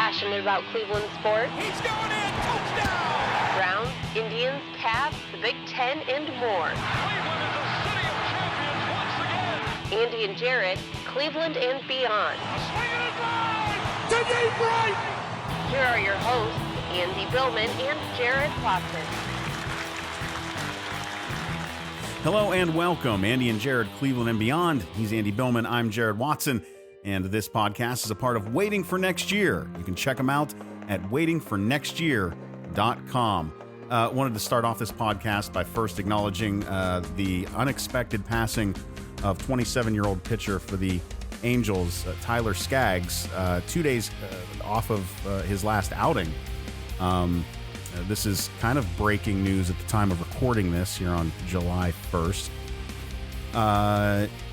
passionate about Cleveland sports. He's going in! Touchdown! Browns, Indians, Cavs, the Big Ten, and more. Cleveland is a city of champions once again! Andy and Jarid, Cleveland and beyond. A swing and a drive! To deep right! Here are your hosts, Andy Billman and Jarid Watson. Hello and welcome, Andy and Jarid, Cleveland and beyond. He's Andy Billman, I'm Jarid Watson, and this podcast is a part of Waiting for Next Year. You can check them out at waitingfornextyear.com. Wanted to start off this podcast by first acknowledging the unexpected passing of 27-year-old pitcher for the Angels, Tyler Skaggs, 2 days off of his last outing. This is kind of breaking news at the time of recording this here on July 1st.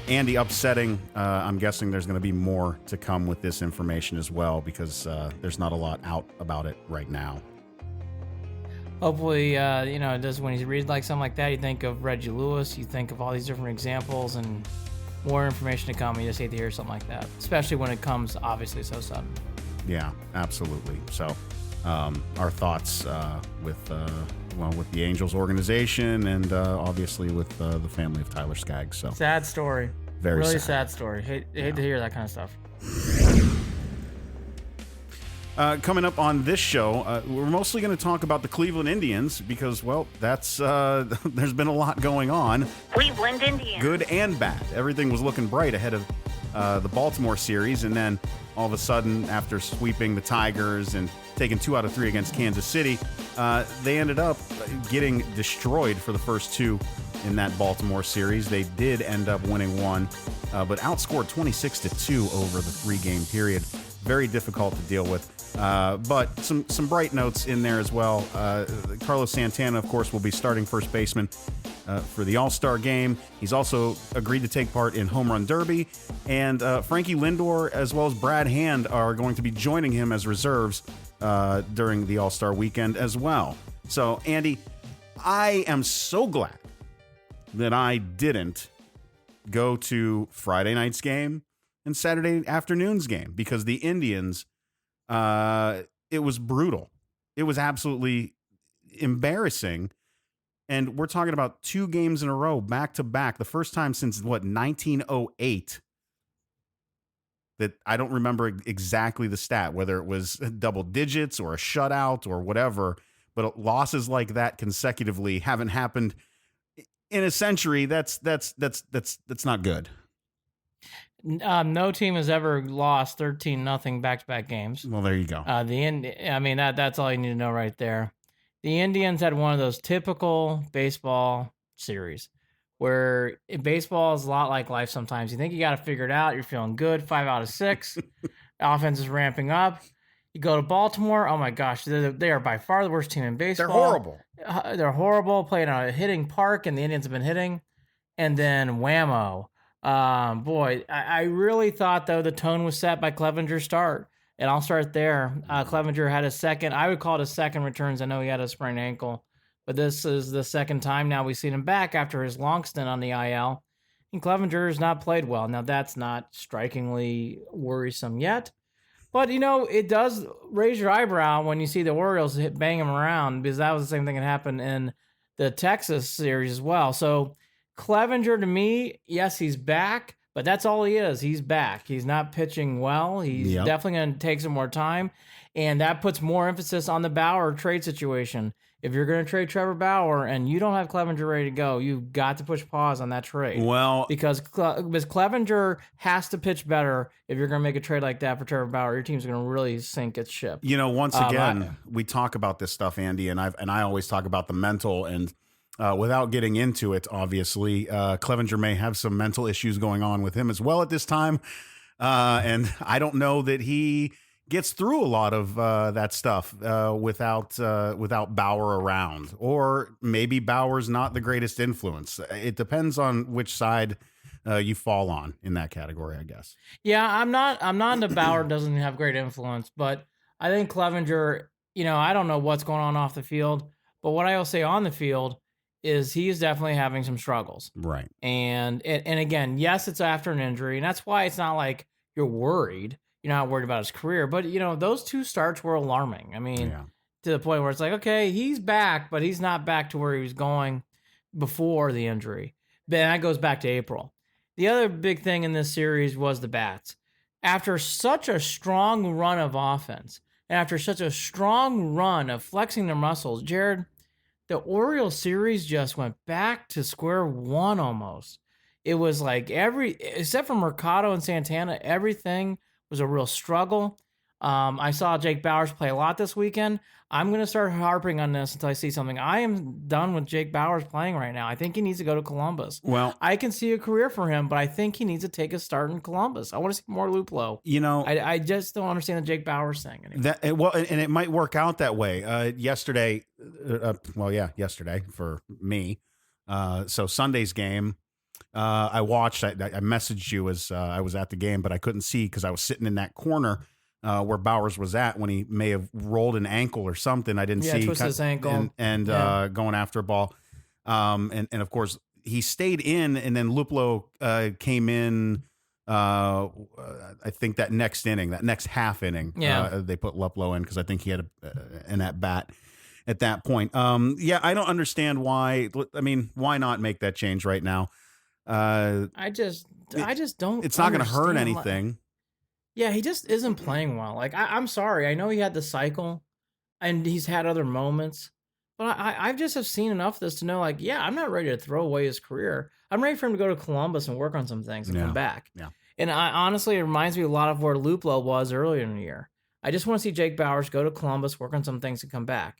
Andy, upsetting. I'm guessing there's going to be more to come with this information as well because there's not a lot out about it right now. Hopefully, it does. When you read like something like that, you think of Reggie Lewis, you think of all these different examples and more information to come. You just hate to hear something like that, especially when it comes obviously so sudden. Yeah, absolutely. So our thoughts with the Angels organization and obviously with the family of Tyler Skaggs. So sad story. Very really sad story. Hate to hear that kind of stuff. Coming up on this show, we're mostly going to talk about the Cleveland Indians because, well, that's there's been a lot going on. Cleveland Indians. Good and bad. Everything was looking bright ahead of the Baltimore series, and then all of a sudden, after sweeping the Tigers and taking 2 out of 3 against Kansas City, they ended up getting destroyed for the first 2 in that Baltimore series. They did end up winning 1, but outscored 26-2 over the 3-game period. Very difficult to deal with. But some bright notes in there as well. Carlos Santana, of course, will be starting first baseman for the All-Star game. He's also agreed to take part in Home Run Derby. And Frankie Lindor as well as Brad Hand are going to be joining him as reserves during the All-Star weekend as well. So, Andy, I am so glad that I didn't go to Friday night's game and Saturday afternoon's game because the Indians, it was brutal. It was absolutely embarrassing. And we're talking about 2 games in a row, back to back. The first time since 1908 that I don't remember exactly the stat, whether it was double digits or a shutout or whatever, but losses like that consecutively haven't happened in a century. That's not good. No team has ever lost 13-0 back-to-back games. Well, there you go. That's all you need to know right there. The Indians had one of those typical baseball series where baseball is a lot like life sometimes. You think you got to figure it out. You're feeling good. 5 out of 6. Offense is ramping up. You go to Baltimore. Oh, my gosh. They are by far the worst team in baseball. They're horrible. They're horrible. Playing on a hitting park, and the Indians have been hitting. And then whammo. I really thought, though, the tone was set by Clevenger's start. And I'll start there. Clevenger had a second. I would call it a second returns. I know he had a sprained ankle. But this is the second time now we've seen him back after his long stint on the IL. And Clevenger has not played well. Now, that's not strikingly worrisome yet. But, it does raise your eyebrow when you see the Orioles bang him around because that was the same thing that happened in the Texas series as well. So, Clevenger, to me, yes, he's back. But that's all he is. He's back. He's not pitching well. He's definitely going to take some more time. And that puts more emphasis on the Bauer trade situation. If you're going to trade Trevor Bauer and you don't have Clevenger ready to go, you've got to push pause on that trade. Well, because Clevenger has to pitch better if you're going to make a trade like that for Trevor Bauer. Your team's going to really sink its ship. Once again, we talk about this stuff, Andy, and I always talk about the mental and without getting into it, obviously, Clevenger may have some mental issues going on with him as well at this time. And I don't know that he gets through a lot of that stuff without Bauer around, or maybe Bauer's not the greatest influence. It depends on which side you fall on in that category, I guess. Yeah, I'm not into Bauer doesn't have great influence, but I think Clevenger, I don't know what's going on off the field, but what I will say on the field is he's definitely having some struggles. Right. And again, yes, it's after an injury, and that's why it's not like you're worried. you're not worried about his career. But, those 2 starts were alarming. I mean, Yeah. to the point where it's like, okay, he's back, but he's not back to where he was going before the injury. But that goes back to April. The other big thing in this series was the bats. After such a strong run of offense, and after such a strong run of flexing their muscles, Jared, the Orioles series just went back to square one almost. It was like except for Mercado and Santana, everything was a real struggle. I saw Jake Bauers play a lot this weekend. I'm going to start harping on this until I see something. I am done with Jake Bauers playing right now. I think he needs to go to Columbus. Well, I can see a career for him, but I think he needs to take a start in Columbus. I want to see more Luplow. I just don't understand the Jake Bauers thing anymore. And it might work out that way. Yesterday for me. So Sunday's game, I watched. I messaged you as I was at the game, but I couldn't see because I was sitting in that corner where Bauers was at when he may have rolled an ankle or something. I didn't see. Twisted his ankle. And going after a ball. And of course, he stayed in, and then Luplow came in, I think that next half inning. They put Luplow in because I think he had an at-bat at that point. I don't understand why. I mean, why not make that change right now? I just don't. It's not going to hurt anything. Yeah, he just isn't playing well. Like, I'm sorry. I know he had the cycle, and he's had other moments, but I just have seen enough of this to know, like, yeah, I'm not ready to throw away his career. I'm ready for him to go to Columbus and work on some things and come back. Yeah. And honestly, it reminds me a lot of where Luplow was earlier in the year. I just want to see Jake Bauers go to Columbus, work on some things, and come back.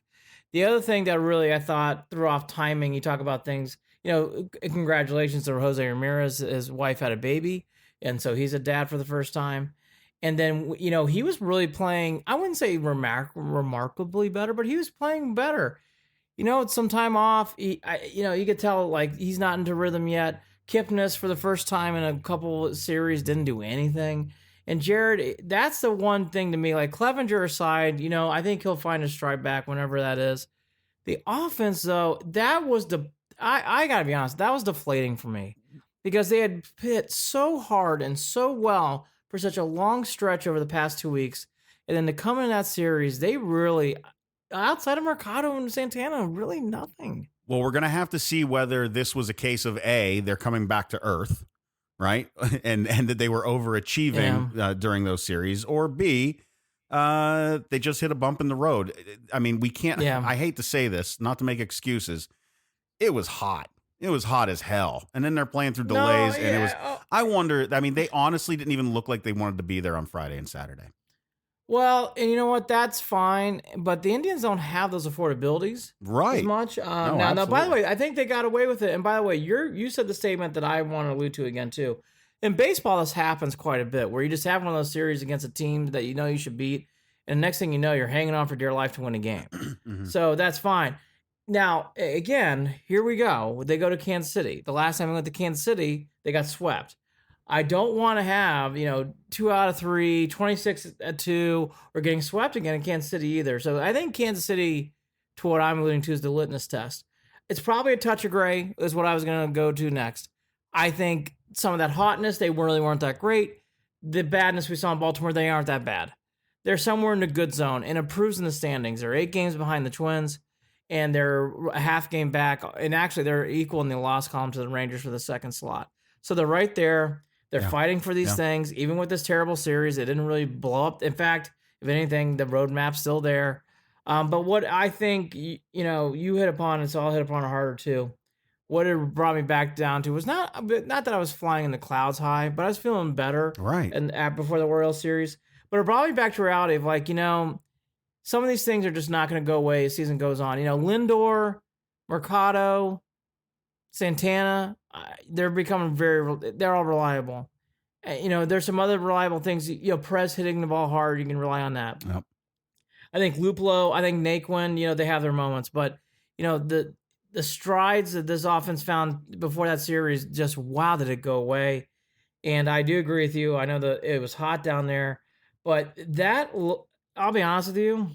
The other thing that really I thought threw off timing, you talk about things, congratulations to Jose Ramirez. His wife had a baby, and so he's a dad for the first time. And then, he was really playing, I wouldn't say remarkably better, but he was playing better. It's some time off. You could tell, like, he's not into rhythm yet. Kipnis, for the first time in a couple of series, didn't do anything. And Jared, that's the one thing to me, like, Clevenger aside, I think he'll find his stride back whenever that is. The offense, though, that was I got to be honest, that was deflating for me because they had hit so hard and so well for such a long stretch over the past 2 weeks. And then to come in that series, they really, outside of Mercado and Santana, really nothing. Well, we're going to have to see whether this was a case of A, they're coming back to earth, right? and that they were overachieving during those series, or B, they just hit a bump in the road. I mean, we can't, I hate to say this, not to make excuses. It was hot. It was hot as hell. And then they're playing through delays. And it was, I wonder, I mean, they honestly didn't even look like they wanted to be there on Friday and Saturday. Well, and you know what? That's fine. But the Indians don't have those affordabilities as much. Now, by the way, I think they got away with it. And by the way, you said the statement that I want to allude to again, too. In baseball, this happens quite a bit, where you just have one of those series against a team that you should beat. And the next thing you know, you're hanging on for dear life to win a game. Mm-hmm. So that's fine. Now, again, here we go. They go to Kansas City. The last time we went to Kansas City, they got swept. I don't want to have, 2 out of 3, 26-2, or getting swept again in Kansas City either. So I think Kansas City, to what I'm alluding to, is the litmus test. It's probably a touch of gray is what I was going to go to next. I think some of that hotness, they really weren't that great. The badness we saw in Baltimore, they aren't that bad. They're somewhere in the good zone, and it proves in the standings. They're 8 games behind the Twins, and they're a half game back. And actually, they're equal in the loss column to the Rangers for the second slot. So they're right there. They're fighting for these things. Even with this terrible series, it didn't really blow up. In fact, if anything, the roadmap's still there. But what I think, you hit upon, and so I'll hit upon it harder too. What it brought me back down to was not that I was flying in the clouds high, but I was feeling better and before the Orioles series. But it brought me back to reality of, like, some of these things are just not going to go away as season goes on. Lindor, Mercado, Santana, they're becoming they're all reliable. There's some other reliable things. Perez hitting the ball hard, you can rely on that. Yep. I think Luplow, I think Naquin, they have their moments. But, the strides that this offense found before that series, just wow, did it go away. And I do agree with you. I know that it was hot down there. But I'll be honest with you,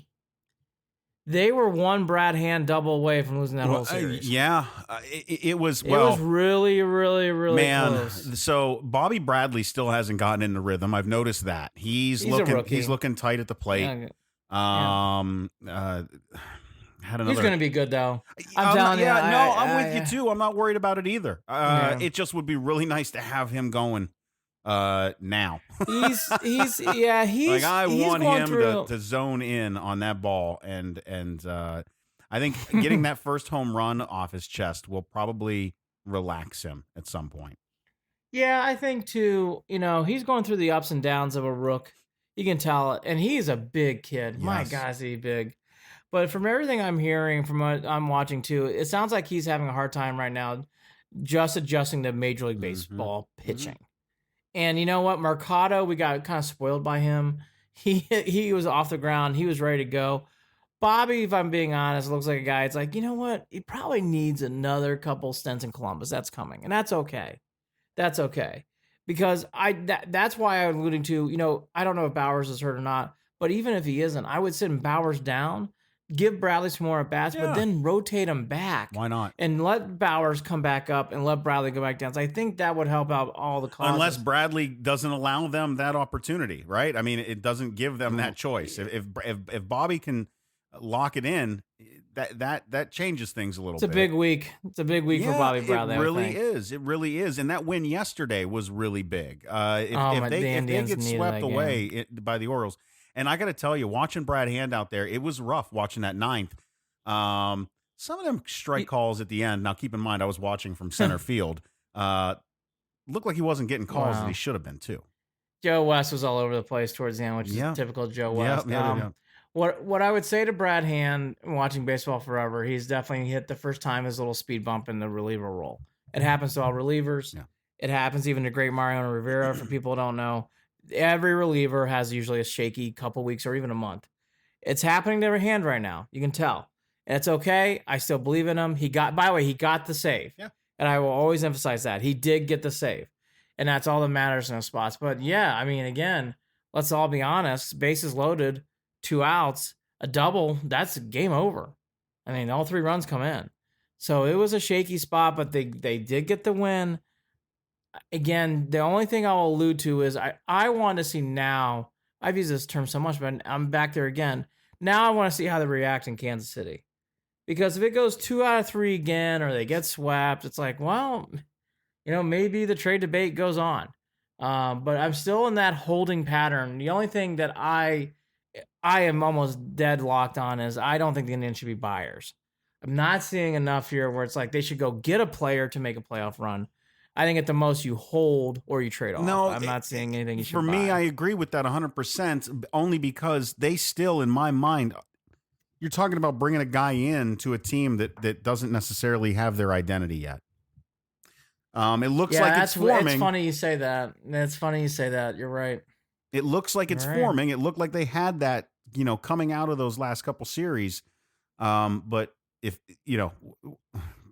They were one Brad Hand double away from losing that whole series. It was, It was really, really, really man, close. so Bobby Bradley still hasn't gotten into rhythm. I've noticed that. He's a rookie. He's looking tight at the plate. Yeah. Had another. He's going to be good, though. I'm telling you. I'm with you, too. I'm not worried about it either. It just would be really nice to have him going now. He's like, I want him through... to zone in on that ball, and I think getting that first home run off his chest will probably relax him at some point. Yeah, I think too. He's going through the ups and downs of a rook. You can tell it, and he's a big kid. Yes. My God, is he big? But from everything I'm hearing, from what I'm watching too, it sounds like he's having a hard time right now, just adjusting to Major League Baseball pitching. And you know what, Mercado, we got kind of spoiled by him. He was off the ground. He was ready to go. Bobby, if I'm being honest, looks like a guy. It's like, you know what? He probably needs another couple stints in Columbus. That's coming, and that's okay. That's okay, because that's why I'm alluding to. I don't know if Bowers is hurt or not, but even if he isn't, I would send Bowers down, give Bradley some more at bats, but then rotate him back. Why not? And let Bowers come back up and let Bradley go back down. So I think that would help out all the causes. Unless Bradley doesn't allow them that opportunity, right? I mean, it doesn't give them that choice. If Bobby can lock it in, that changes things a little bit. It's a big week. It's a big week for Bobby Bradley. It really is. It really is. And that win yesterday was really big. If they get swept away by the Orioles, and I got to tell you, watching Brad Hand out there, it was rough watching that ninth. Some of them strike calls at the end. Now, keep in mind, I was watching from center field. Looked like he wasn't getting calls that he should have been too. Joe West was all over the place towards the end, which is typical Joe West. What I would say to Brad Hand, watching baseball forever, he's definitely hit the first time his little speed bump in the reliever role. It happens to all relievers. Yeah. It happens even to great Mariano Rivera. For people who don't know, every reliever has usually a shaky couple weeks or even a month. It's happening to Hand right now. You can tell. And it's okay. I still believe in him. By the way, he got the save. Yeah. And I will always emphasize that. He did get the save. And that's all that matters in those spots. But yeah, I mean, again, let's all be honest. Bases loaded, 2 outs, a double, that's game over. I mean, all 3 runs come in. So it was a shaky spot, but they did get the win. Again, the only thing I'll allude to is I want to see now, I've used this term so much, but I'm back there again. Now I want to see how they react in Kansas City. Because if it goes 2 out of 3 again, or they get swept, it's like, well, maybe the trade debate goes on. But I'm still in that holding pattern. The only thing that I am almost deadlocked on is I don't think the Indians should be buyers. I'm not seeing enough here where it's like they should go get a player to make a playoff run. I think at the most you hold or you trade off. No, I'm not seeing anything you should buy. For me, I agree with that 100%, only because they still, in my mind, you're talking about bringing a guy in to a team that doesn't necessarily have their identity yet. It looks like it's forming. It's funny you say that. You're right. It looks like it's forming. It looked like they had that, coming out of those last couple series. But if,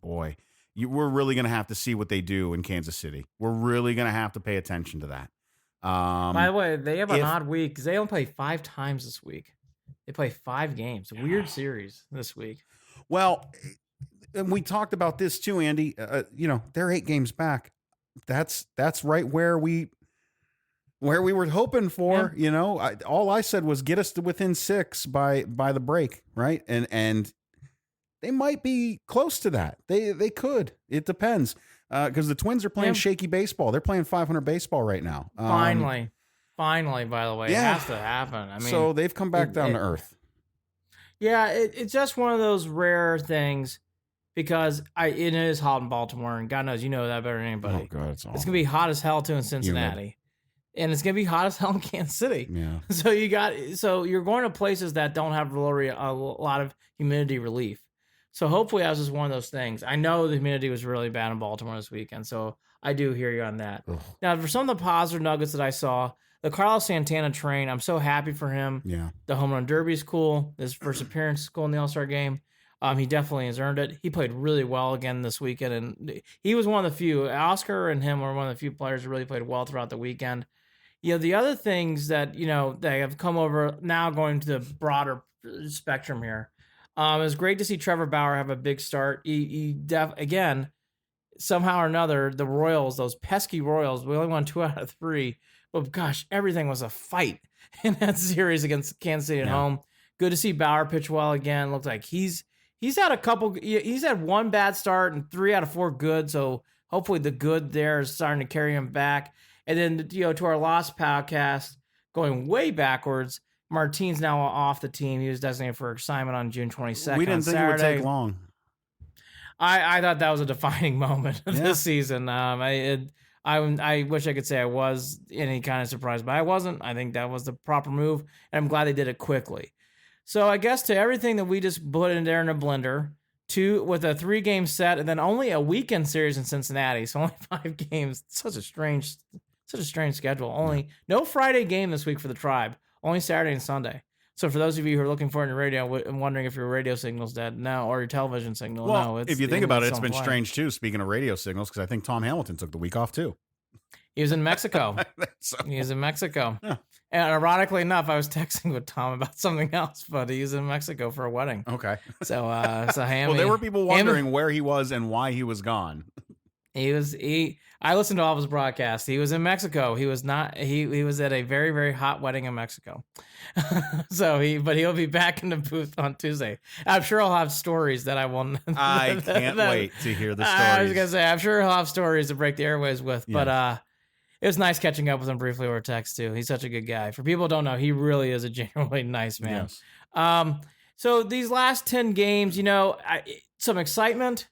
boy, we're really going to have to see what they do in Kansas City. We're really going to have to pay attention to that. By the way, they have an odd week because they only play 5 times this week. They play 5 games. A weird series this week. Well, and we talked about this too, Andy. They're 8 games back. That's right where we were hoping for. Yeah. All I said was get us to within 6 by the break, right? And they might be close to that. They could. It depends. Because the Twins are playing shaky baseball. They're playing 500 baseball right now. Finally, by the way, it has to happen. I mean, so they've come back down to earth. Yeah, it's just one of those rare things because it is hot in Baltimore, and God knows you know that better than anybody. Oh God, it's gonna be hot as hell too in Cincinnati, and it's gonna be hot as hell in Kansas City. Yeah. So you're going to places that don't have a lot of humidity relief. So hopefully that was just one of those things. I know the humidity was really bad in Baltimore this weekend, so I do hear you on that. Ugh. Now, for some of the positive nuggets that I saw, the Carlos Santana train, I'm so happy for him. Yeah. The home run derby is cool. His first appearance is cool in the All-Star game. He definitely has earned it. He played really well again this weekend, and he was one of the few. Oscar and him were one of the few players who really played well throughout the weekend. The other things that, that have come over now going to the broader spectrum here. It was great to see Trevor Bauer have a big start. Again, somehow or another, the Royals, those pesky Royals, we only won 2 out of 3. But gosh, everything was a fight in that series against Kansas City at home. Good to see Bauer pitch well again. Looked like he's had one bad start and 3 out of 4 good. So hopefully the good there is starting to carry him back. And then, to our Lost podcast, going way backwards, Martine's now off the team. He was designated for assignment on June 22nd. We didn't think it would take long. I thought that was a defining moment of this season. I wish I could say I was any kind of surprise, but I wasn't. I think that was the proper move, and I'm glad they did it quickly. So I guess to everything that we just put in there in a blender, with a 3-game set, and then only a weekend series in Cincinnati, so only 5 games. Such a strange schedule. Only no Friday game this week for the Tribe. Only Saturday and Sunday. So for those of you who are looking for it in your radio and wondering if your radio signal's dead, no, or your television signal, no. If you think about it, it's been strange too. Speaking of radio signals, because I think Tom Hamilton took the week off too. He was in Mexico. He was in Mexico. Yeah. And ironically enough, I was texting with Tom about something else, but he was in Mexico for a wedding. Okay. So Hammy. Well, there were people wondering where he was and why he was gone. I listened to all of his broadcasts. He was in Mexico. He was not. He was at a very, very hot wedding in Mexico. But he'll be back in the booth on Tuesday. I'm sure I'll have stories that I will. I can't wait to hear the stories. I was gonna say, I'm sure he'll have stories to break the airways with. Yes. But it was nice catching up with him briefly over text too. He's such a good guy. For people who don't know, he really is a genuinely nice man. Yes. So these last 10 games, some excitement.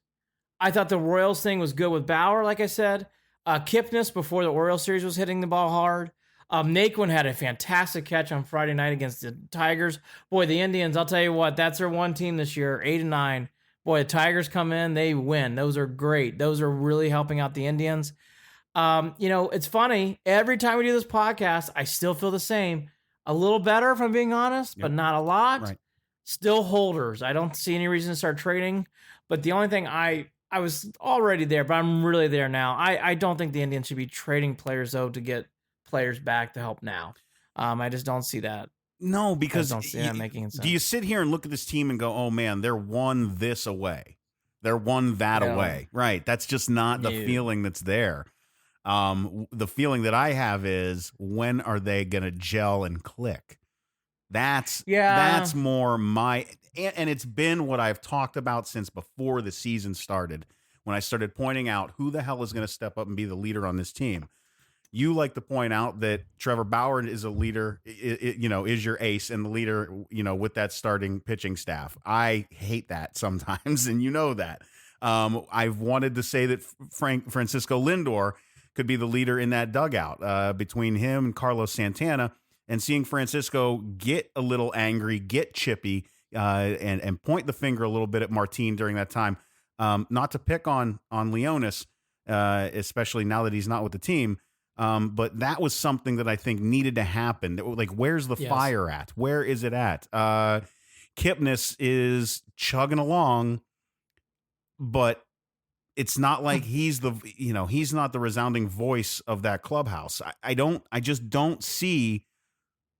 I thought the Royals thing was good with Bauer, like I said. Kipnis before the Orioles series was hitting the ball hard. Naquin had a fantastic catch on Friday night against the Tigers. Boy, the Indians, I'll tell you what, that's their one team this year, 8-9. Boy, the Tigers come in, they win. Those are great. Those are really helping out the Indians. It's funny. Every time we do this podcast, I still feel the same. A little better, if I'm being honest, but not a lot. Right. Still holders. I don't see any reason to start trading. But the only thing I was already there, but I'm really there now. I don't think the Indians should be trading players, though, to get players back to help now. I just don't see that. No, because I don't see that making sense. Do you sit here and look at this team and go, oh, man, they're one this away. They're one that away. Right. That's just not the feeling that's there. The feeling that I have is, when are they going to gel and click? That's more my... And it's been what I've talked about since before the season started, when I started pointing out who the hell is going to step up and be the leader on this team. You like to point out that Trevor Bauer is a leader, is your ace and the leader, with that starting pitching staff. I hate that sometimes, and you know that. I've wanted to say that Francisco Lindor could be the leader in that dugout between him and Carlos Santana, and seeing Francisco get a little angry, get chippy, and point the finger a little bit at Martine during that time. Not to pick on Leonis, especially now that he's not with the team. But that was something that I think needed to happen. Like, where's the fire at? Where is it at? Kipnis is chugging along, but it's not like he's not the resounding voice of that clubhouse. I just don't see,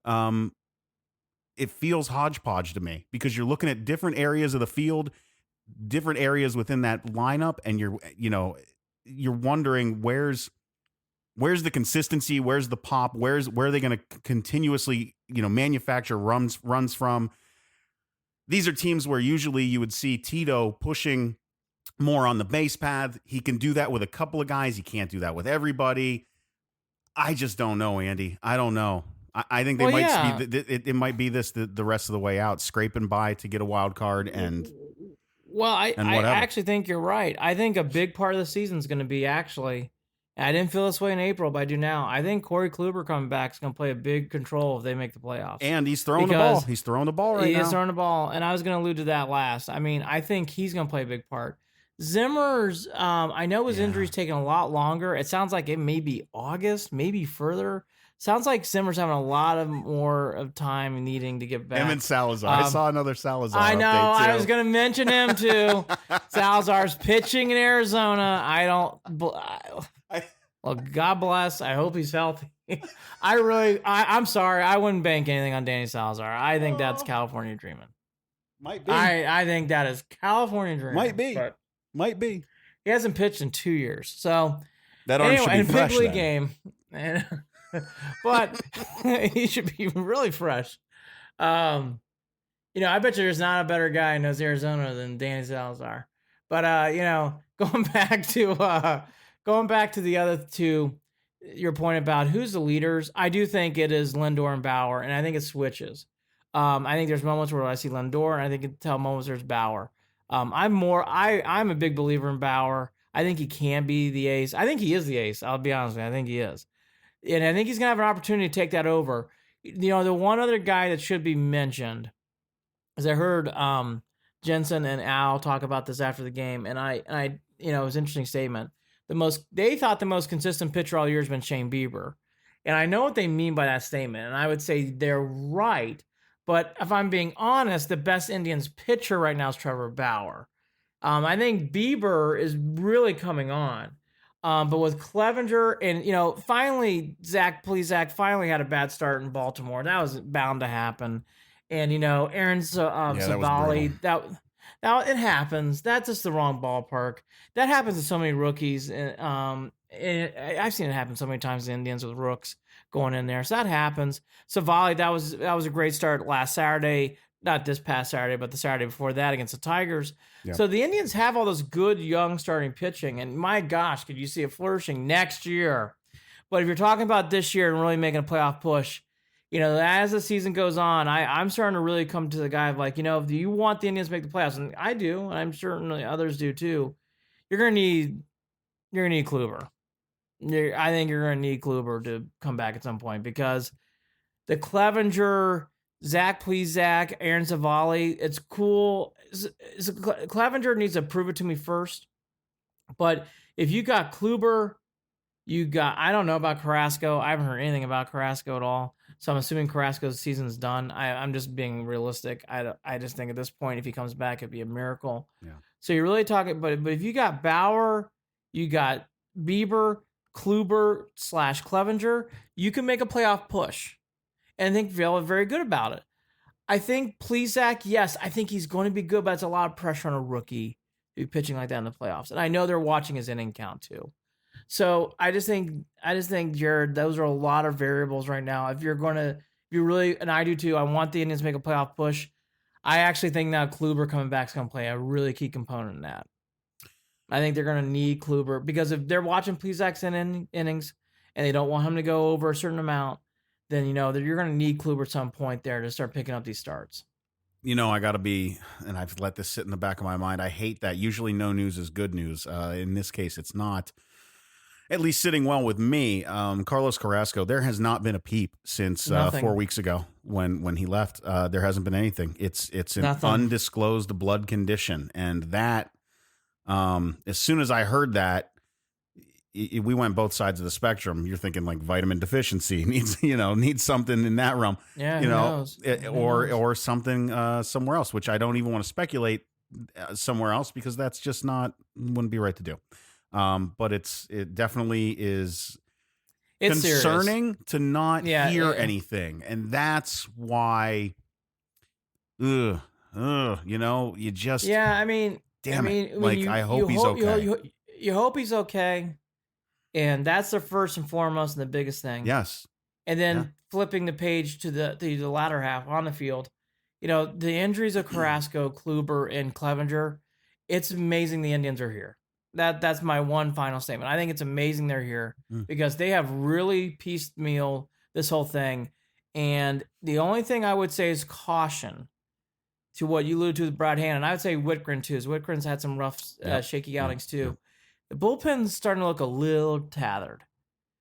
it feels hodgepodge to me, because you're looking at different areas of the field, different areas within that lineup, and you're wondering where's the consistency, where's the pop, where are they going to continuously manufacture runs from. These are teams where usually you would see Tito pushing more on the base path. He can do that with a couple of guys. He can't do that with everybody. I just don't know, Andy. I don't know. I think they it might be this the rest of the way out, scraping by to get a wild card and. Well, I actually think you're right. I think a big part of the season is going to be I didn't feel this way in April, but I do now. I think Corey Kluber coming back is going to play a big control if they make the playoffs. And he's throwing the ball. He's throwing the ball right now. He's throwing the ball, and I was going to allude to that last. I mean, I think he's going to play a big part. Zimmer's, I know his injury's taking a lot longer. It sounds like it may be August, maybe further. Sounds like Zimmer's having a lot of more of time needing to get back. Him and Salazar. I saw another Salazar. I know. Update too. I was going to mention him too. Salazar's pitching in Arizona. Well, God bless. I hope he's healthy. I'm sorry. I wouldn't bank anything on Danny Salazar. I think that's California dreaming. Might be. I think that is California dreaming. Might be. But Might be. he hasn't pitched in 2 years. So That arm anyway, should be in fresh big league then. game, but he should be really fresh. I bet you there's not a better guy in those Arizona than Danny Salazar. But going back to the other two, your point about who's the leaders, I do think it is Lindor and Bauer, and I think it switches. I think there's moments where I see Lindor, and I think at moments there's Bauer. I'm a big believer in Bauer. I think he can be the ace. I think he is the ace. I'll be honest with you. I think he is. And I think he's going to have an opportunity to take that over. The one other guy that should be mentioned is I heard Jensen and Al talk about this after the game, and I it was an interesting statement. They thought the most consistent pitcher all year has been Shane Bieber. And I know what they mean by that statement, and I would say they're right. But if I'm being honest, the best Indians pitcher right now is Trevor Bauer. I think Bieber is really coming on. But with Clevenger and, finally, Zach finally had a bad start in Baltimore. That was bound to happen. And, Aaron Savali, that it happens. That's just the wrong ballpark. That happens to so many rookies. And I've seen it happen so many times in Indians with rooks going in there. So that happens. Savali, that was a great start last Saturday. Not this past Saturday, but the Saturday before that against the Tigers. Yeah. So the Indians have all this good young starting pitching, and my gosh, could you see it flourishing next year? But if you're talking about this year and really making a playoff push, as the season goes on, I'm starting to really come to the guy of like, if you want the Indians to make the playoffs, and I do, and I'm certainly others do too, you're gonna need Kluber. I think you're gonna need Kluber to come back at some point because the Clevenger, Zach Plesac, Aaron Savali, it's cool. Clevenger needs to prove it to me first. But if you got Kluber, I don't know about Carrasco. I haven't heard anything about Carrasco at all. So I'm assuming Carrasco's season's done. I'm just being realistic. I just think at this point, if he comes back, it'd be a miracle. Yeah. So you're really talking, but if you got Bauer, you got Bieber, Kluber / Clevenger, you can make a playoff push. And I think Vail is very good about it. I think Plesac, yes, I think he's going to be good, but it's a lot of pressure on a rookie to be pitching like that in the playoffs. And I know they're watching his inning count too. So I just think, Jared, those are a lot of variables right now. If you really, and I do too, I want the Indians to make a playoff push. I actually think now Kluber coming back is going to play a really key component in that. I think they're going to need Kluber because if they're watching Plesac's innings and they don't want him to go over a certain amount, then that you're going to need Kluber at some point there to start picking up these starts. I got to be, and I've let this sit in the back of my mind. I hate that. Usually no news is good news. In this case, it's not. At least sitting well with me. Carlos Carrasco, there has not been a peep since 4 weeks ago when he left. There hasn't been anything. It's an undisclosed blood condition. And that, as soon as I heard that, we went both sides of the spectrum. You're thinking like vitamin deficiency needs something in that realm, yeah, or something somewhere else, which I don't even want to speculate somewhere else because that's just wouldn't be right to do. But it definitely is concerning to not hear anything, and that's why, you just I hope he's okay. You hope he's okay. And that's the first and foremost and the biggest thing. Yes. And then flipping the page to the latter half on the field, the injuries of Carrasco, Kluber, and Clevenger, it's amazing the Indians are here. That's my one final statement. I think it's amazing they're here because they have really piecemeal this whole thing. And the only thing I would say is caution to what you alluded to with Brad Hand. And I would say Whitgren too. Whitgren's had some rough, shaky outings too. Yep. The bullpen's starting to look a little tethered.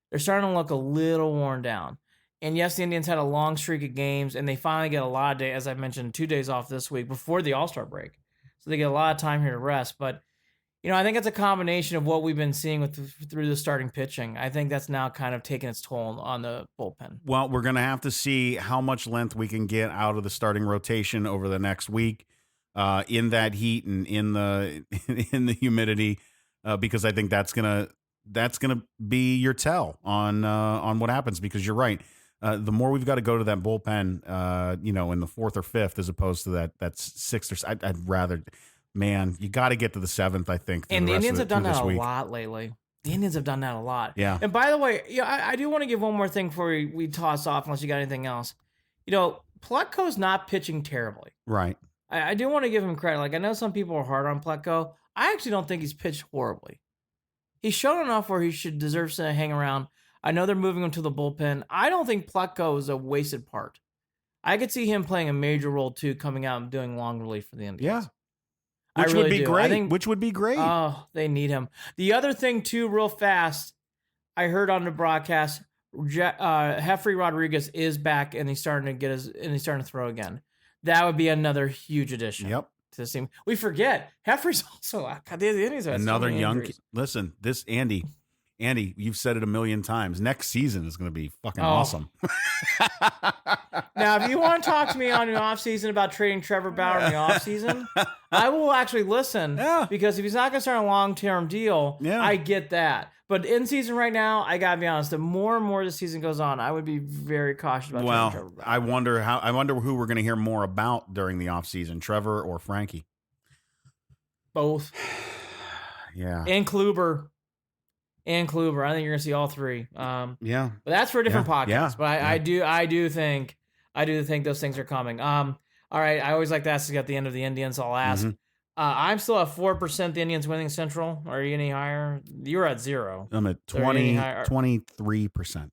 They're starting to look a little worn down. And yes, the Indians had a long streak of games, and they finally get a lot of days, as I mentioned, 2 days off this week before the All-Star break. So they get a lot of time here to rest. But, I think it's a combination of what we've been seeing through the starting pitching. I think that's now kind of taking its toll on the bullpen. Well, we're going to have to see how much length we can get out of the starting rotation over the next week in that heat and in the humidity. Because I think that's gonna be your tell on what happens. Because you're right, the more we've got to go to that bullpen, in the 4th or 5th, as opposed to that's 6th or I'd rather, man, you got to get to the 7th, I think. And the Indians have done that a lot lately. The Indians have done that a lot. Yeah. And by the way, I do want to give one more thing before we toss off, unless you got anything else. Plutko's not pitching terribly. Right. I do want to give him credit. Like, I know some people are hard on Plutko. I actually don't think he's pitched horribly. He's shown enough where he should deserve to hang around. I know they're moving him to the bullpen. I don't think Plutko is a wasted part. I could see him playing a major role, too, coming out and doing long relief for the Indians. Yeah. Which would be great. Oh, they need him. The other thing, too, real fast, I heard on the broadcast, Jeffrey Rodriguez is back and he's starting to throw again. That would be another huge addition. Yep. To the team. We forget Jeffrey's also God, the Indians have another so many young. injuries. Listen, this Andy, you've said it a million times. Next season is going to be fucking awesome. Now, if you want to talk to me on the offseason about trading Trevor Bauer in the offseason, I will actually listen. Yeah. Because if he's not going to start a long-term deal, I get that. But in season right now, I got to be honest, the more and more the season goes on, I would be very cautious about trading Trevor Bauer. I wonder who we're going to hear more about during the offseason, Trevor or Frankie. Both. Yeah. And Kluber. I think you're going to see all three. Yeah. But that's for a different podcast. Yeah. But I do think those things are coming. All right. I always like to ask at the end of the Indians. So I'll ask. Mm-hmm. I'm still at 4% the Indians winning Central. Are you any higher? You're at 0. I'm at 23%.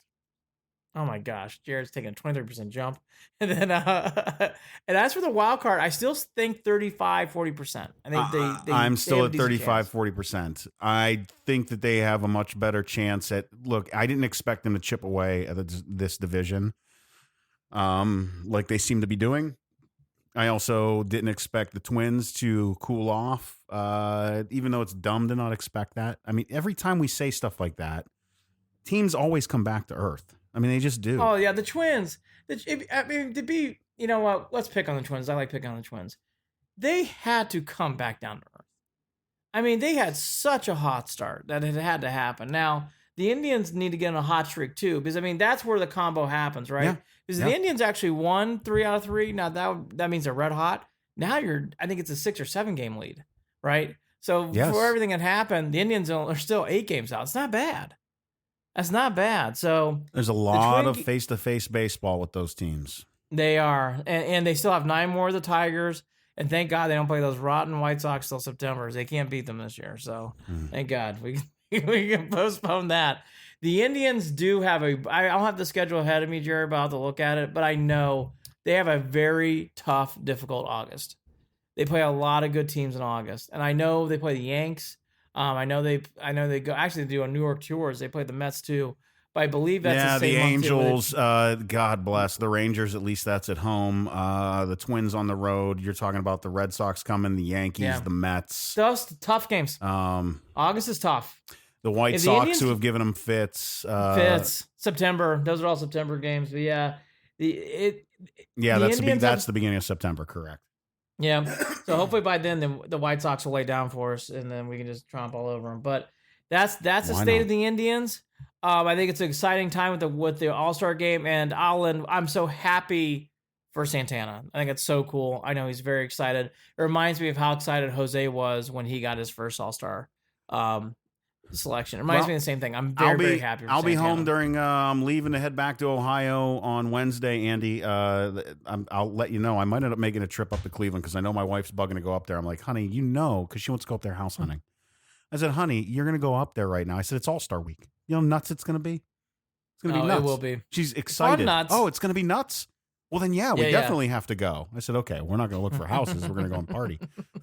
Oh my gosh, Jared's taking a 23% jump. And then and as for the wild card, I still think 35-40%. I think I'm still at 35-40%. I think that they have a much better chance at. Look, I didn't expect them to chip away at this division, like they seem to be doing. I also didn't expect the Twins to cool off, even though it's dumb to not expect that. I mean, every time we say stuff like that, teams always come back to earth. I mean, they just do. Oh, yeah, the Twins. You know what? Let's pick on the Twins. I like picking on the Twins. They had to come back down to earth. I mean, they had such a hot start that it had to happen. Now, the Indians need to get on a hot streak, too, because, I mean, that's where the combo happens, right? Yeah. Because the Indians actually won 3 out of 3. Now, that means they're red hot. Now I think it's a 6 or 7 game lead, right? So, for everything that happened, the Indians are still 8 games out. It's not bad. That's not bad. So there's a lot of face-to-face baseball with those teams. They are, and they still have 9 more of the Tigers. And thank God they don't play those rotten White Sox till September. They can't beat them this year. So thank God we can postpone that. The Indians do have I don't have the schedule ahead of me, Jared, but I'll have to look at it. But I know they have a very tough, difficult August. They play a lot of good teams in August, and I know they play the Yanks. I know they go actually do on New York tours. They play the Mets too, but I believe that's the same Angels. God bless the Rangers. At least that's at home. The Twins on the road. You're talking about the Red Sox coming, the Yankees, the Mets. Those tough games. August is tough. The White Sox Indians, who have given them fits. September. Those are all September games. But that's the beginning of September. Correct. Yeah. So hopefully by then the White Sox will lay down for us, and then we can just tromp all over them. But that's the state of the Indians. I think it's an exciting time with the All-Star game, and I'm so happy for Santana. I think it's so cool. I know he's very excited. It reminds me of how excited Jose was when he got his first All-Star selection. It reminds me of the same thing. I'm very happy for I'll be Santana. home during I'm leaving to head back to Ohio on Wednesday, Andy. I'll let you know. I might end up making a trip up to Cleveland because I know my wife's bugging to go up there. I'm like, honey, because she wants to go up there house hunting. I said, honey, you're going to go up there right now. I said, it's All-Star Week. You know how nuts it's going to be? It's going to be nuts. It will be. She's excited. Nuts. Oh, it's going to be nuts? Well, then, we definitely have to go. I said, okay, we're not going to look for houses. We're going to go and party.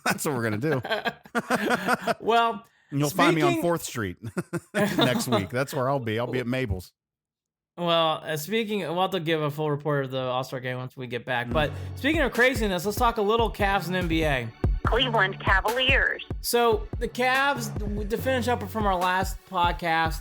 That's what we're going to do. Well... And you'll find me on 4th Street next week. That's where I'll be. I'll be at Mabel's. Well, we'll have to give a full report of the All-Star game once we get back. But speaking of craziness, let's talk a little Cavs and NBA. Cleveland Cavaliers. So the Cavs, to finish up from our last podcast,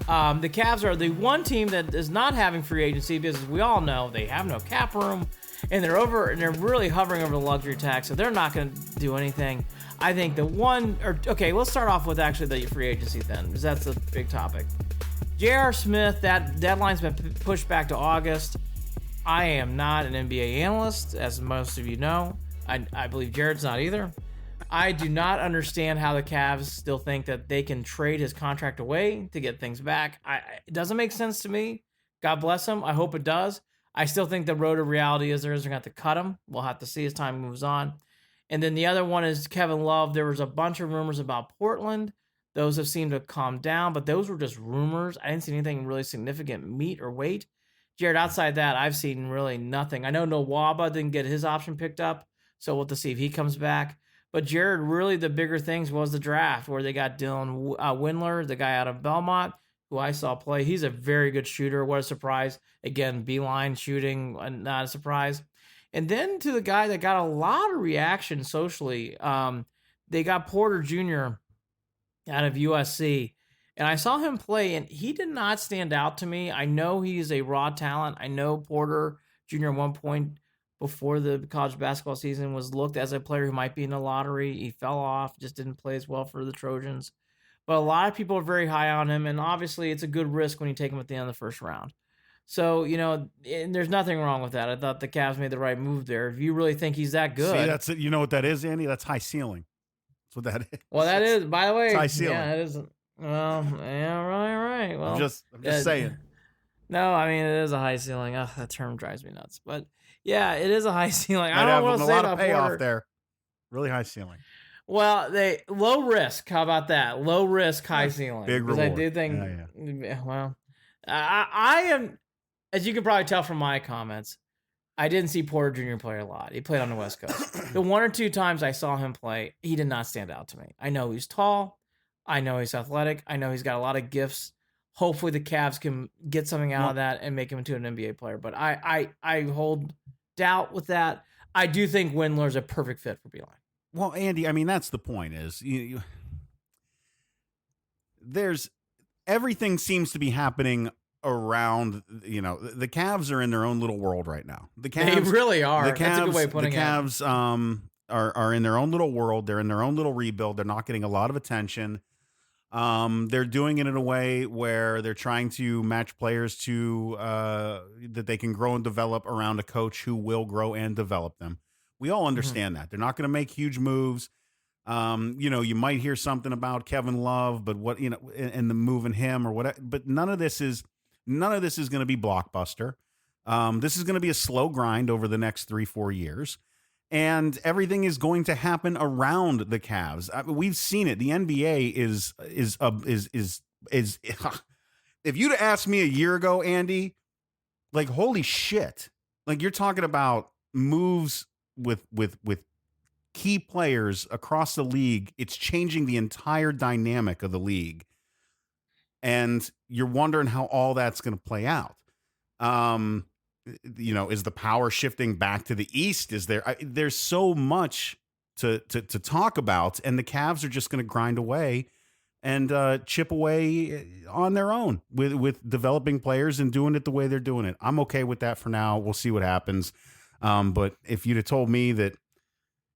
the Cavs are the one team that is not having free agency because we all know they have no cap room, and they're really hovering over the luxury tax, so they're not going to do anything. I think let's start off with actually the free agency then, because that's a big topic. J.R. Smith, that deadline's been pushed back to August. I am not an NBA analyst, as most of you know. I believe Jared's not either. I do not understand how the Cavs still think that they can trade his contract away to get things back. It doesn't make sense to me. God bless him. I hope it does. I still think the road of reality is they're going to have to cut him. We'll have to see as time moves on. And then the other one is Kevin Love. There was a bunch of rumors about Portland. Those have seemed to calm down, but those were just rumors. I didn't see anything really significant meat or weight. Jared, outside that, I've seen really nothing. I know Nwaba didn't get his option picked up, so we'll have to see if he comes back. But Jared, really the bigger things was the draft, where they got Dylan Windler, the guy out of Belmont, who I saw play. He's a very good shooter. What a surprise. Again, beeline shooting, not a surprise. And then to the guy that got a lot of reaction socially, they got Porter Jr. out of USC. And I saw him play, and he did not stand out to me. I know he's a raw talent. I know Porter Jr. at one point before the college basketball season was looked as a player who might be in the lottery. He fell off, just didn't play as well for the Trojans. But a lot of people are very high on him, and obviously it's a good risk when you take him at the end of the first round. So, and there's nothing wrong with that. I thought the Cavs made the right move there. If you really think he's that good. See, that's it. You know what that is, Andy? That's high ceiling. That's what that is. Well, that is, by the way. It's high ceiling. Yeah, it is. Well, yeah, right. Well, I'm just saying. No, I mean, it is a high ceiling. Ugh, that term drives me nuts. But, yeah, it is a high ceiling. I don't want to say a lot about of payoff Porter. there. Really high ceiling. Well, low risk. How about that? Low risk, high ceiling. Big reward. I do think. Yeah. Well, I am, as you can probably tell from my comments, I didn't see Porter Jr. play a lot. He played on the West Coast. The one or two times I saw him play, he did not stand out to me. I know he's tall. I know he's athletic. I know he's got a lot of gifts. Hopefully the Cavs can get something out of that and make him into an NBA player. But I hold doubt with that. I do think Windler's a perfect fit for Beeline. Well, Andy, I mean, that's the point is there's everything seems to be happening around, the Cavs are in their own little world right now. The Cavs, they really are. That's a good way of putting it. The Cavs are in their own little world. They're in their own little rebuild. They're not getting a lot of attention. They're doing it in a way where they're trying to match players to that they can grow and develop around a coach who will grow and develop them. We all understand that. They're not going to make huge moves. You might hear something about Kevin Love, but and the moving him or whatever, but none of this is going to be blockbuster. This is going to be a slow grind over the next 3-4 years. And everything is going to happen around the Cavs. We've seen it. The NBA is if you'd asked me a year ago, Andy, like, holy shit, like you're talking about moves with key players across the league. It's changing the entire dynamic of the league. And you're wondering how all that's going to play out. Is the power shifting back to the East? Is there's so much to talk about, and the Cavs are just going to grind away and chip away on their own with developing players and doing it the way they're doing it. I'm okay with that for now. We'll see what happens. But if you'd have told me that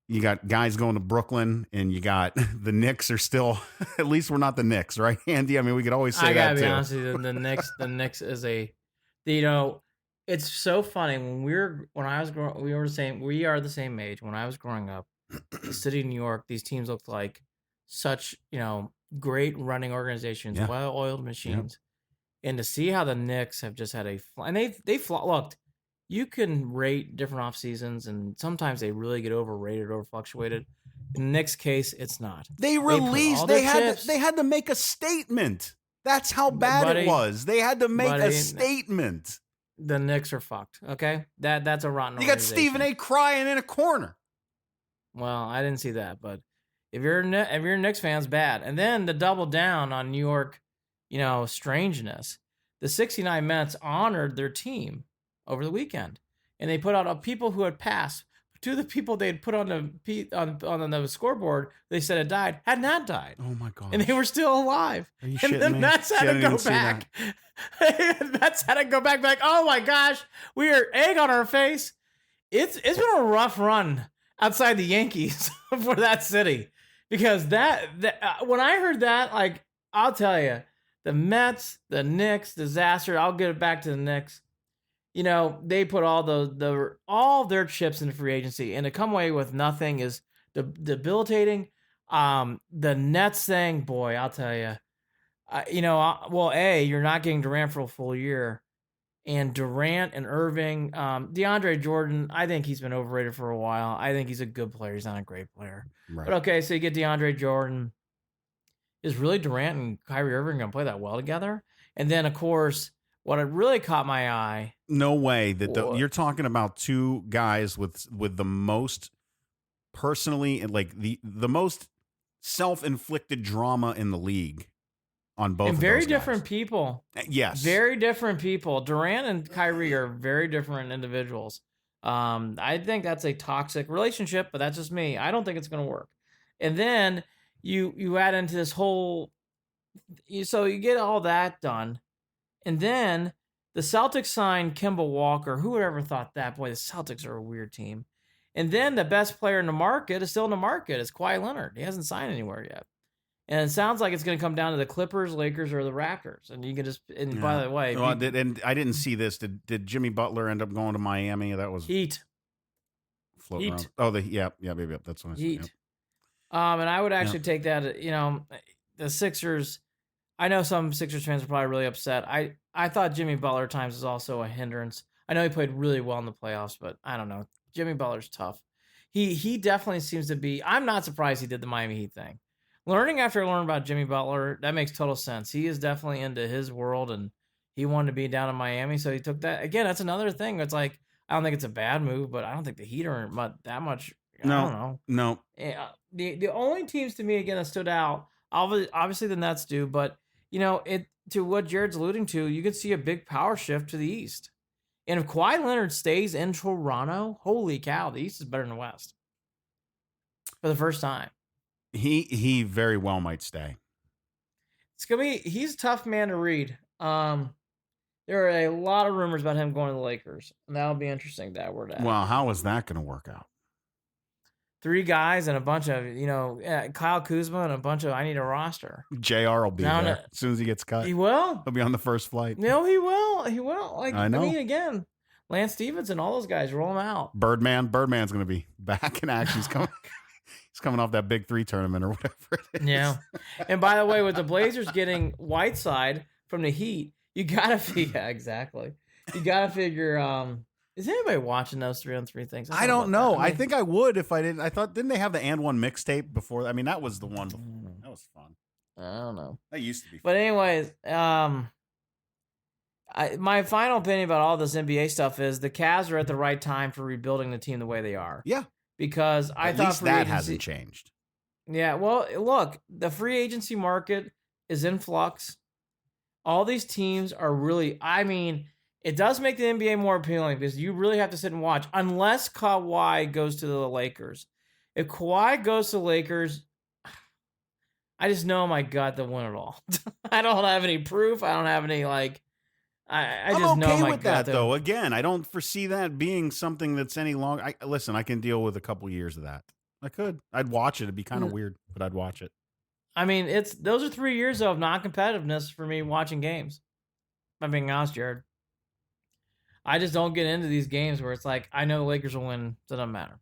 you got guys going to Brooklyn and you got the Knicks are still, at least we're not the Knicks, right, Andy? I mean, we could always say that too. I gotta be honest with you, the Knicks is it's so funny we are the same age. When I was growing up, the city of New York, these teams looked like such, great running organizations, well-oiled machines. Yeah. And to see how the Knicks have just had looked, you can rate different off seasons, and sometimes they really get overrated or fluctuated. In the Knicks case, it's not. They had to make a statement. That's how bad it was. They had to make a statement. The Knicks are fucked. Okay, that's a rotten. You got Stephen A. crying in a corner. Well, I didn't see that, but if you're a Knicks fan, it's bad. And then to double down on New York, strangeness, the '69 Mets honored their team over the weekend, and they put out people who had passed. Two of the people they had put on the scoreboard, they said had died, had not died. Oh my god! And they were still alive. Are you and the Mets had to go back. Mets had to go back. Like, oh my gosh, we are egg on our face. It's been a rough run outside the Yankees for that city, because that when I heard that, like, I'll tell you, The Mets, the Knicks, disaster. I'll get it back to the Knicks. They put all their chips into free agency, and to come away with nothing is debilitating. The Nets thing, boy, I'll tell you. You're not getting Durant for a full year, and Durant and Irving, DeAndre Jordan, I think he's been overrated for a while. I think he's a good player. He's not a great player. Right. But okay, so you get DeAndre Jordan. Is really Durant and Kyrie Irving going to play that well together? And then, of course, what really caught my eye. No way that you're talking about two guys with the most personally, like the most self-inflicted drama in the league on both. And very different people. Yes, very different people. Durant and Kyrie are very different individuals. I think that's a toxic relationship, but that's just me. I don't think it's going to work. And then you add into this whole, so you get all that done, and then the Celtics signed Kemba Walker. Who would ever thought that? Boy, the Celtics are a weird team. And then the best player in the market is still in the market. It's Kawhi Leonard. He hasn't signed anywhere yet. And it sounds like it's going to come down to the Clippers, Lakers, or the Raptors. And you can just, by the way. Well, and I didn't see this. Did Jimmy Butler end up going to Miami? That was Heat. Floating around. Oh, maybe that's what I said. Heat. Yep. And I would actually take that, the Sixers. I know some Sixers fans are probably really upset. I thought Jimmy Butler at times is also a hindrance. I know he played really well in the playoffs, but I don't know. Jimmy Butler's tough. He definitely seems to be. I'm not surprised he did the Miami Heat thing. Learning after learning about Jimmy Butler, that makes total sense. He is definitely into his world, and he wanted to be down in Miami, so he took that. Again, that's another thing. It's like, I don't think it's a bad move, but I don't think the Heat are that much. I don't know. No. The only teams to me, again, that stood out, obviously the Nets do, but, to what Jared's alluding to, you could see a big power shift to the East. And if Kawhi Leonard stays in Toronto, holy cow, the East is better than the West. For the first time. He very well might stay. He's a tough man to read. There are a lot of rumors about him going to the Lakers, and that'll be interesting. Well, how is that going to work out? 3 guys and a bunch of, Kyle Kuzma and a bunch of, I need a roster. JR will be there as soon as he gets cut. He will. He'll be on the first flight. No, he will. He will. I know. Again, Lance Stevenson, all those guys, roll them out. Birdman's going to be back in action. He's coming off that Big 3 tournament or whatever it is. Yeah. And by the way, with the Blazers getting Whiteside from the Heat, you got to figure, exactly. You got to figure, is anybody watching those 3-on-3 things? I don't know. I think I would if I didn't. I thought, didn't they have the And One mixtape before? I mean, that was the one before. That was fun. I don't know. That used to be fun. But anyways, my final opinion about all this NBA stuff is the Cavs are at the right time for rebuilding the team the way they are. Yeah. Because I thought at least that hasn't changed. Yeah, well, look, the free agency market is in flux. All these teams are really, it does make the NBA more appealing because you really have to sit and watch, unless Kawhi goes to the Lakers. If Kawhi goes to the Lakers, I just know in my gut they'll win it all. I don't have any proof. I don't have any, I just know okay my with gut. That, though. Again, I don't foresee that being something that's any long. Listen, I can deal with a couple years of that. I could. I'd watch it. It'd be kind of weird, but I'd watch it. Those are 3 years of non-competitiveness for me watching games. If I'm being honest, Jared. I just don't get into these games where it's like, I know the Lakers will win, so it doesn't matter.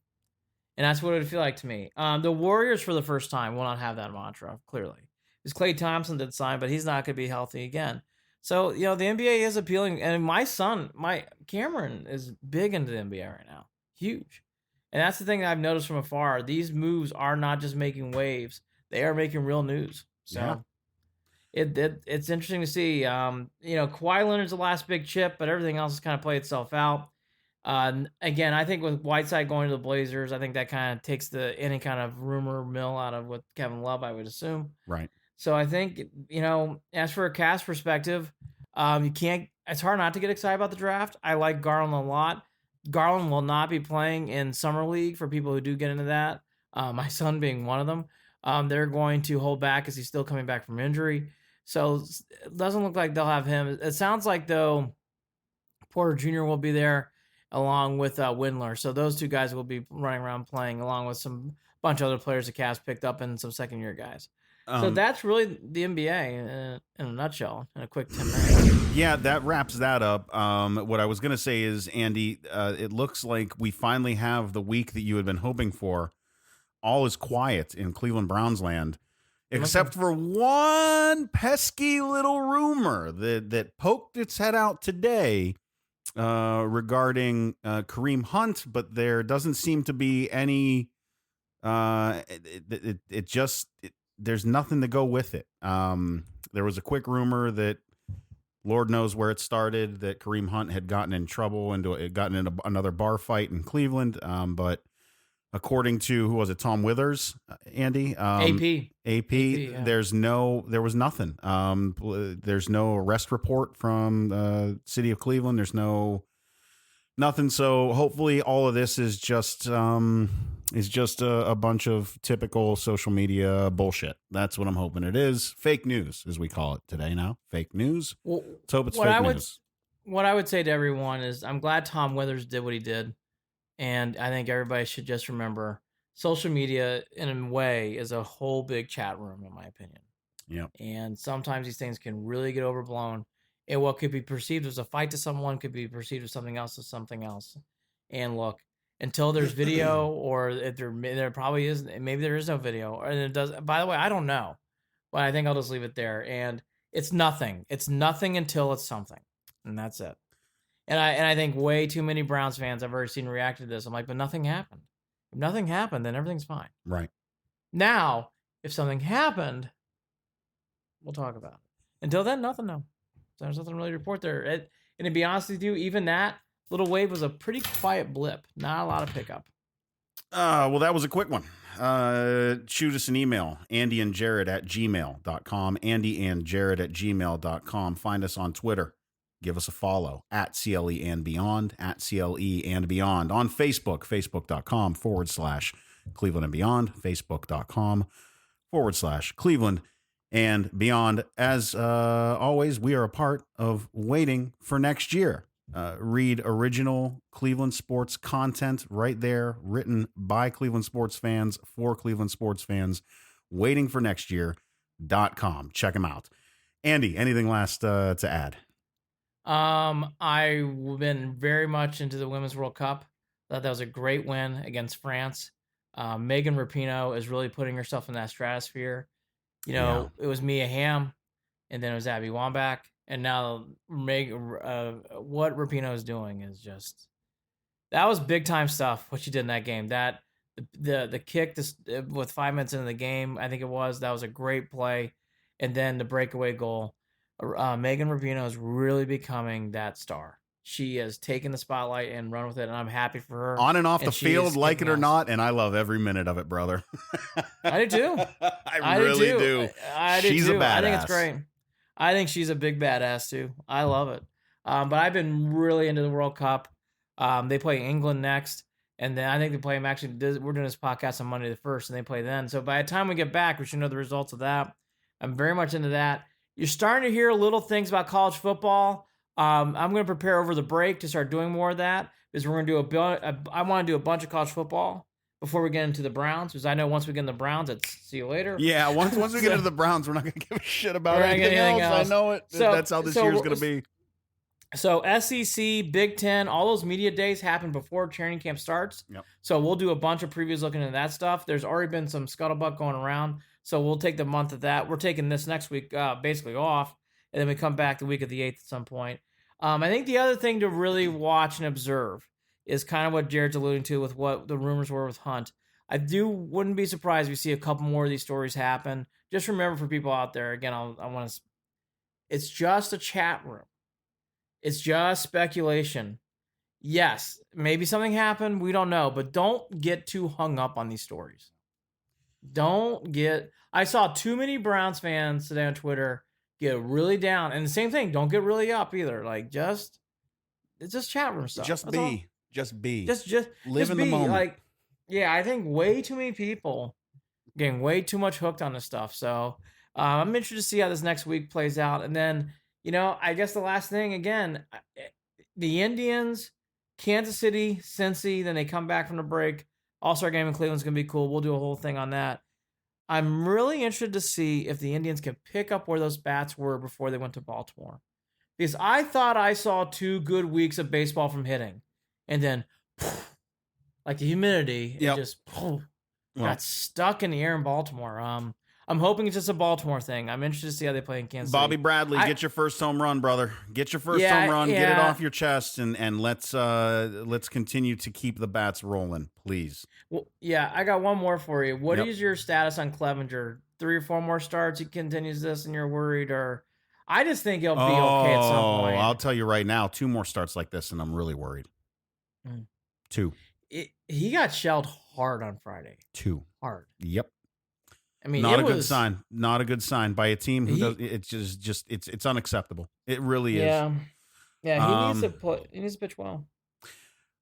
And that's what it would feel like to me. The Warriors, for the first time, will not have that mantra, clearly. Because Klay Thompson did sign, but he's not going to be healthy again. So, the NBA is appealing. And my son, Cameron, is big into the NBA right now. Huge. And that's the thing that I've noticed from afar. These moves are not just making waves. They are making real news. So yeah. It's interesting to see. Kawhi Leonard's the last big chip, but everything else has kind of played itself out. Again, I think with Whiteside going to the Blazers, I think that kind of takes any kind of rumor mill out of with Kevin Love, I would assume. Right. So I think, as for a cast perspective, it's hard not to get excited about the draft. I like Garland a lot. Garland will not be playing in Summer League for people who do get into that. My son being one of them. They're going to hold back because he's still coming back from injury. So it doesn't look like they'll have him. It sounds like, though, Porter Jr. will be there along with Windler. So those 2 guys will be running around playing along with some bunch of other players the Cavs picked up and some second-year guys. So that's really the NBA in a nutshell, in a quick 10 minutes. Yeah, that wraps that up. What I was going to say is, Andy, it looks like we finally have the week that you had been hoping for. All is quiet in Cleveland Browns land, except for one pesky little rumor that poked its head out today regarding Kareem Hunt, but there doesn't seem to be any. There's nothing to go with it. There was a quick rumor that Lord knows where it started, that Kareem Hunt had gotten in another bar fight in Cleveland. But according to, who was it? Tom Withers, Andy? AP. Yeah. There was nothing. There's no arrest report from the city of Cleveland. There's nothing. So hopefully all of this is just a bunch of typical social media bullshit. That's what I'm hoping it is. Fake news, as we call it today now. Fake news. Well, Let's hope it's fake news. What I would say to everyone is I'm glad Tom Withers did what he did. And I think everybody should just remember social media, in a way, is a whole big chat room, in my opinion. Yeah. And sometimes these things can really get overblown. And what could be perceived as a fight to someone could be perceived as something else. And look, until there's video, or if there probably is, maybe there is no video, and it does. By the way, I don't know, but I think I'll just leave it there. And it's nothing. It's nothing until it's something, and that's it. And I think way too many Browns fans I've ever seen react to this. I'm like, but nothing happened. If nothing happened, then everything's fine. Right. Now, if something happened, we'll talk about it. Until then, nothing. No, there's nothing really to report there. And to be honest with you, even that little wave was a pretty quiet blip. Not a lot of pickup. Well, that was a quick one. Shoot us an email, andyandjared@gmail.com, andyandjared@gmail.com. Find us on Twitter. Give us a follow at CLE and Beyond, at CLE and Beyond. On Facebook, facebook.com/Cleveland and Beyond, facebook.com/Cleveland and Beyond. As always, we are a part of Waiting for Next Year. Read original Cleveland sports content right there, written by Cleveland sports fans for Cleveland sports fans. waitingfornextyear.com. Check them out. Andy, anything last to add? I've been very much into the Women's World Cup. Thought that was a great win against France. Megan Rapinoe is really putting herself in that stratosphere. It was Mia Hamm, and then it was Abby Wambach, and now what Rapinoe is doing is just, that was big time stuff. What she did in that game, that the kick with 5 minutes into the game, I think that was a great play, and then the breakaway goal. Megan Rapinoe is really becoming that star. She has taken the spotlight and run with it, and I'm happy for her. On and off the field, like it or not, and I love every minute of it, brother. I do too. I really do. She's a badass. I think it's great. I think she's a big badass too. I love it. But I've been really into the World Cup. They play England next, and then I think they play them actually. We're doing this podcast on Monday the 1st, and they play then. So by the time we get back, we should know the results of that. I'm very much into that. You're starting to hear little things about college football. I'm going to prepare over the break to start doing more of that, because we're going to do I want to do a bunch of college football before we get into the Browns, because I know once we get in the Browns, it's see you later. Yeah, once we get into the Browns, we're not going to give a shit about anything else. I know it. That's how this year's going to be. So SEC, Big Ten, all those media days happen before training camp starts. Yep. So we'll do a bunch of previews looking into that stuff. There's already been some scuttlebutt going around. So we'll take the month of that. We're taking this next week basically off, and then we come back the week of the 8th at some point. I think the other thing to really watch and observe is kind of what Jared's alluding to with what the rumors were with Hunt. I wouldn't be surprised if we see a couple more of these stories happen. Just remember, for people out there, again, it's just a chat room. It's just speculation. Yes, maybe something happened. We don't know, but don't get too hung up on these stories. I saw too many Browns fans today on Twitter get really down, and the same thing. Don't get really up either. Like it's just chat room stuff. Just be. Just live in the moment. Like, yeah, I think way too many people getting way too much hooked on this stuff. So I'm interested to see how this next week plays out, and then I guess the last thing again, the Indians, Kansas City, Cincy, then they come back from the break. All-Star game in Cleveland's gonna be cool. We'll do a whole thing on that. I'm really interested to see if the Indians can pick up where those bats were before they went to Baltimore. Because I thought I saw 2 good weeks of baseball from hitting. And then, like the humidity, it just got stuck in the air in Baltimore. I'm hoping it's just a Baltimore thing. I'm interested to see how they play in Kansas City. Bobby Bradley, get your first home run, brother. Get your first home run. Get it off your chest, and let's continue to keep the bats rolling, please. Well, yeah, I got one more for you. What is your status on Clevenger? 3 or 4 more starts, he continues this, and you're worried, or I just think he'll be okay at some point. I'll tell you right now, 2 more starts like this, and I'm really worried. 2. He got shelled hard on Friday. 2. Hard. Yep. I mean, not a good sign. Not a good sign by a team who does. It's just it's unacceptable. It really is. Yeah. He needs to pitch well.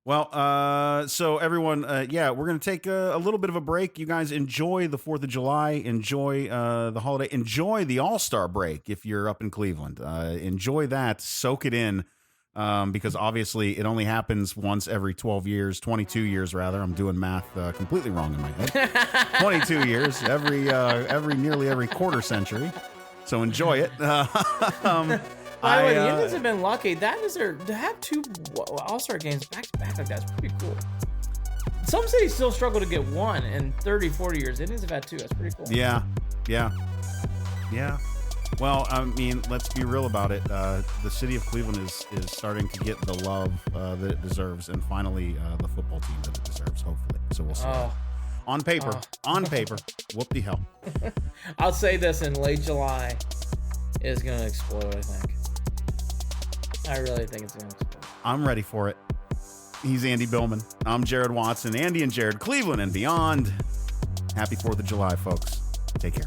Well, so everyone, we're going to take a little bit of a break. You guys enjoy the 4th of July. Enjoy the holiday. Enjoy the All-Star break if you're up in Cleveland. Enjoy that. Soak it in. Because obviously it only happens once every 22 years rather. I'm doing math completely wrong in my head. 22 years, nearly every quarter century. So enjoy it. By the way, the Indians have been lucky. To have 2 All-Star games back to back like that's pretty cool. Some cities still struggle to get 1 in 30, 40 years. The Indians have had 2. That's pretty cool. Yeah. Well, I mean, let's be real about it. The city of Cleveland is starting to get the love that it deserves, and finally the football team that it deserves, hopefully. So we'll see. On paper, whoop-de-hell. I'll say this, in late July, it is going to explode, I think. I really think it's going to explode. I'm ready for it. He's Andy Billman. I'm Jared Watson. Andy and Jared, Cleveland and beyond. Happy 4th of July, folks. Take care.